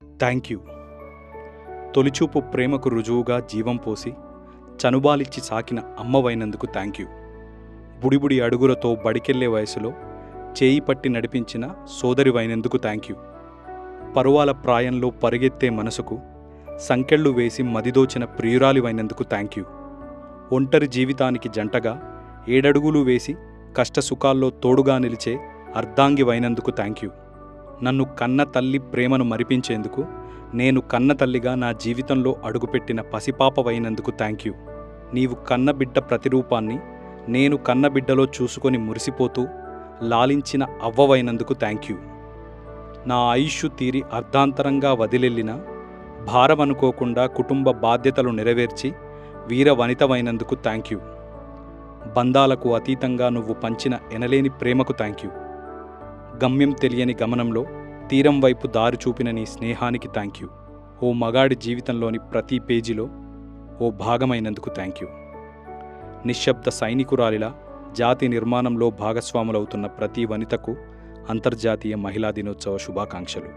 Thank you. తొలిచూపు ప్రేమకు రుజువుగా జీవం పోసి చనుబాలిచ్చి సాకిన అమ్మవైనందుకు థ్యాంక్ యూ. బుడిబుడి అడుగులతో బడికెళ్లే వయసులో చేయి పట్టి నడిపించిన సోదరివైనందుకు థ్యాంక్ యూ. పరువాల ప్రాయంలో పరిగెత్తే మనసుకు సంకెళ్ళు వేసి మదిదోచిన ప్రియురాలివైనందుకు థ్యాంక్ యూ. ఒంటరి జీవితానికి జంటగా 7 అడుగులు వేసి కష్టసుఖాల్లో తోడుగా నిలిచే అర్ధాంగివైనందుకు థ్యాంక్ యూ. నన్ను కన్న తల్లి ప్రేమను మరిపించేందుకు నేను కన్న తల్లిగా నా జీవితంలో అడుగుపెట్టిన పసిపాపవైనందుకు థ్యాంక్ యూ. నీవు కన్నబిడ్డ ప్రతిరూపాన్ని నేను కన్నబిడ్డలో చూసుకొని మురిసిపోతూ లాలించిన అవ్వవైనందుకు థ్యాంక్ యూ. నా ఆయుష్షు తీరి అర్ధాంతరంగా వదిలెళ్ళిన భారమనుకోకుండా కుటుంబ బాధ్యతలు నెరవేర్చి వీర వనితవైనందుకు థ్యాంక్ యూ. బంధాలకు అతీతంగా నువ్వు పంచిన ఎనలేని ప్రేమకు థ్యాంక్ యూ. గమ్యం తెలియని గమనంలో తీరం వైపు దారి చూపిన నీ స్నేహానికి థ్యాంక్ యూ. ఓ మగాడి జీవితంలోని ప్రతి పేజీలో ఓ భాగమైనందుకు థ్యాంక్ యూ. నిశ్శబ్ద సైనికురాలిలా జాతి నిర్మాణంలో భాగస్వాములవుతున్న ప్రతి వనితకు అంతర్జాతీయ మహిళా దినోత్సవ శుభాకాంక్షలు.